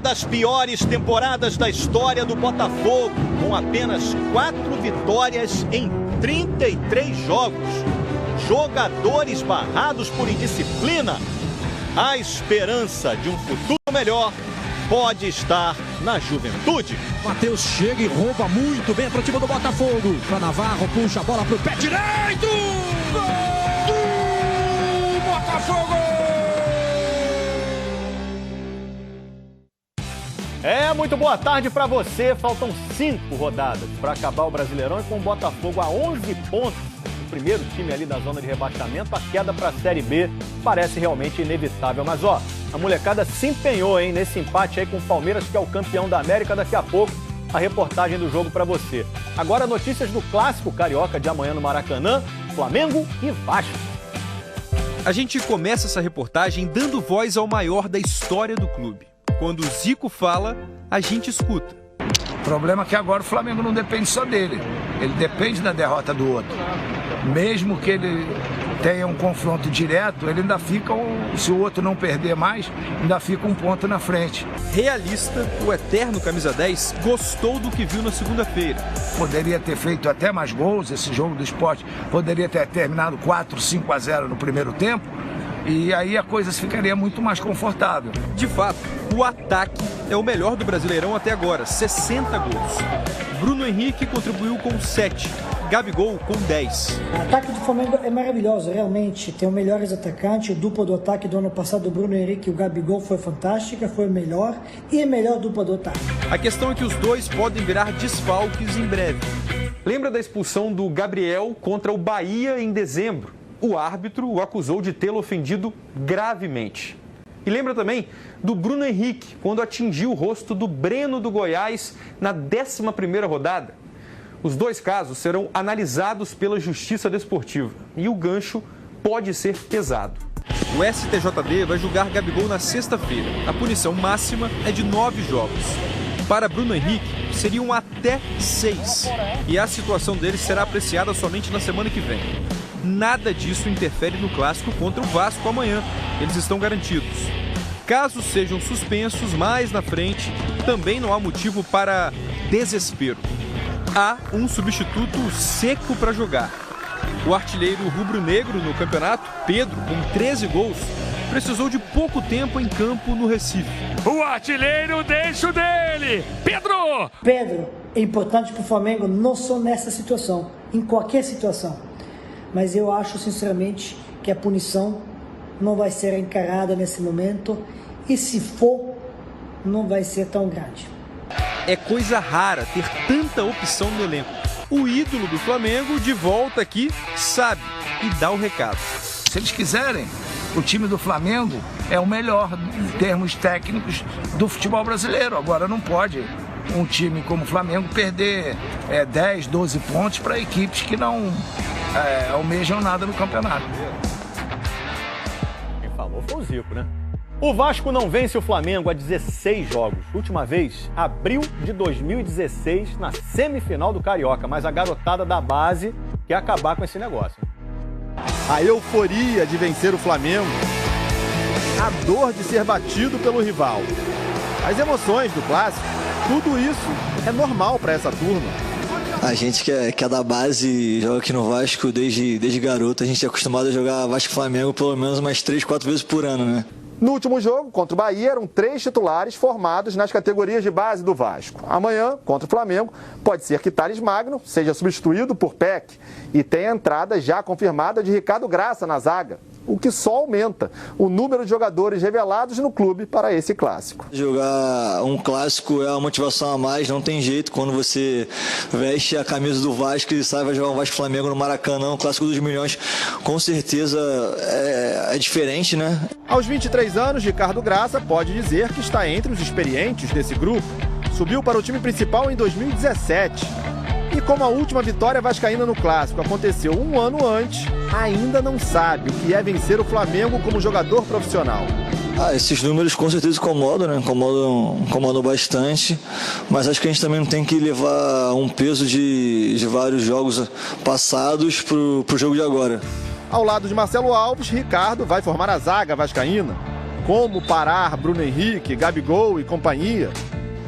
das piores temporadas da história do Botafogo, com apenas 4 vitórias em 33 jogos. Jogadores barrados por indisciplina. A esperança de um futuro melhor pode estar na juventude. Matheus chega e rouba muito bem para o time do Botafogo. Para Navarro, puxa a bola para o pé direito. Gol do Botafogo! Muito boa tarde para você. Faltam 5 rodadas para acabar o Brasileirão e com o Botafogo a 11 pontos. O primeiro time ali da zona de rebaixamento, a queda para a Série B parece realmente inevitável. Mas a molecada se empenhou nesse empate aí com o Palmeiras, que é o campeão da América. Daqui a pouco a reportagem do jogo para você. Agora notícias do clássico carioca de amanhã no Maracanã, Flamengo e Vasco. A gente começa essa reportagem dando voz ao maior da história do clube. Quando o Zico fala, a gente escuta. O problema é que agora o Flamengo não depende só dele. Ele depende da derrota do outro. Mesmo que ele tenha um confronto direto, ele ainda fica, se o outro não perder mais, ainda fica um ponto na frente. Realista, o eterno camisa 10 gostou do que viu na segunda-feira. Poderia ter feito até mais gols, esse jogo do Sport poderia ter terminado 4-5-0 no primeiro tempo, e aí a coisa ficaria muito mais confortável. De fato, o ataque é o melhor do Brasileirão até agora, 60 gols. Bruno Henrique contribuiu com 7, Gabigol com 10. O ataque do Flamengo é maravilhoso, realmente. Tem os melhores atacantes, a dupla do ataque do ano passado, o Bruno Henrique e o Gabigol foi fantástica, foi o melhor e a melhor dupla do ataque. A questão é que os dois podem virar desfalques em breve. Lembra da expulsão do Gabriel contra o Bahia em dezembro? O árbitro o acusou de tê-lo ofendido gravemente. E lembra também do Bruno Henrique, quando atingiu o rosto do Breno do Goiás na 11ª rodada. Os dois casos serão analisados pela Justiça Desportiva e o gancho pode ser pesado. O STJD vai julgar Gabigol na sexta-feira. A punição máxima é de 9 jogos. Para Bruno Henrique, seriam até 6. E a situação dele será apreciada somente na semana que vem. Nada disso interfere no clássico contra o Vasco amanhã. Eles estão garantidos. Caso sejam suspensos mais na frente, também não há motivo para desespero. Há um substituto seco para jogar. O artilheiro rubro-negro no campeonato, Pedro, com 13 gols, precisou de pouco tempo em campo no Recife. O artilheiro deixa o dele, Pedro! Pedro é importante para o Flamengo não só nessa situação, em qualquer situação. Mas eu acho sinceramente que a punição não vai ser encarada nesse momento e se for, não vai ser tão grande. É coisa rara ter tanta opção no elenco. O ídolo do Flamengo, de volta aqui, sabe e dá o recado. Se eles quiserem, o time do Flamengo é o melhor em termos técnicos do futebol brasileiro. Agora não pode um time como o Flamengo perder 10, 12 pontos para equipes que não almejam nada no campeonato. Quem falou foi o Zico, né? O Vasco não vence o Flamengo há 16 jogos. Última vez, abril de 2016, na semifinal do Carioca. Mas a garotada da base quer acabar com esse negócio. A euforia de vencer o Flamengo, a dor de ser batido pelo rival, as emoções do clássico, tudo isso é normal para essa turma. A gente que é da base, joga aqui no Vasco desde garoto, a gente é acostumado a jogar Vasco e Flamengo pelo menos umas 3, 4 vezes por ano, né? No último jogo, contra o Bahia, eram 3 titulares formados nas categorias de base do Vasco. Amanhã, contra o Flamengo, pode ser que Thales Magno seja substituído por Peck e tenha a entrada já confirmada de Ricardo Graça na zaga, o que só aumenta o número de jogadores revelados no clube para esse clássico. Jogar um clássico é uma motivação a mais, não tem jeito. Quando você veste a camisa do Vasco e sai vai jogar um Vasco Flamengo no Maracanã, um clássico dos milhões, com certeza é diferente, né? Aos 23 anos, Ricardo Graça pode dizer que está entre os experientes desse grupo. Subiu para o time principal em 2017. E como a última vitória vascaína no clássico aconteceu um ano antes, ainda não sabe o que é vencer o Flamengo como jogador profissional. Esses números com certeza incomodam, né? Incomodam bastante, mas acho que a gente também não tem que levar um peso de vários jogos passados pro jogo de agora. Ao lado de Marcelo Alves, Ricardo vai formar a zaga vascaína. como parar Bruno Henrique, Gabigol e companhia?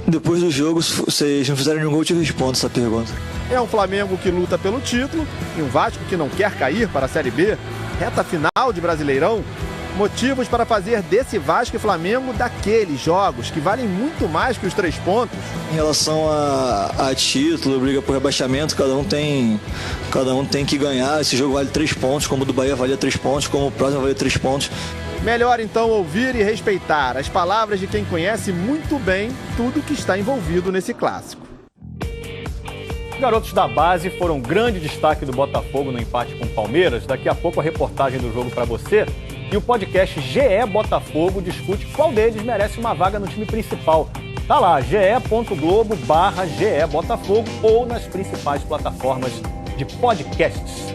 Depois do jogo, se vocês não fizerem nenhum gol, eu te respondo essa pergunta. É um Flamengo que luta pelo título e um Vasco que não quer cair para a Série B. Reta final de Brasileirão. Motivos para fazer desse Vasco e Flamengo daqueles jogos que valem muito mais que os 3 pontos. Em relação a título, briga por rebaixamento, cada um tem que ganhar. Esse jogo vale 3 pontos, como o do Bahia valia 3 pontos, como o próximo valia 3 pontos. Melhor então ouvir e respeitar as palavras de quem conhece muito bem tudo que está envolvido nesse clássico. Os garotos da base foram grande destaque do Botafogo no empate com o Palmeiras. Daqui a pouco a reportagem do jogo para você. E o podcast GE Botafogo discute qual deles merece uma vaga no time principal. Tá lá, ge.globo/GE Botafogo ou nas principais plataformas de podcasts.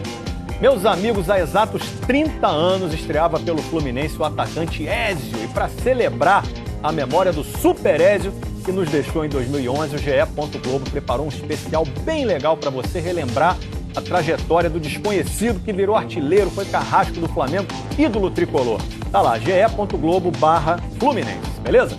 Meus amigos, há exatos 30 anos estreava pelo Fluminense o atacante Ézio. E para celebrar a memória do Super Ézio, que nos deixou em 2011, o ge.globo preparou um especial bem legal para você relembrar a trajetória do desconhecido que virou artilheiro, foi carrasco do Flamengo, ídolo tricolor. Tá lá, ge.globo/Fluminense, beleza?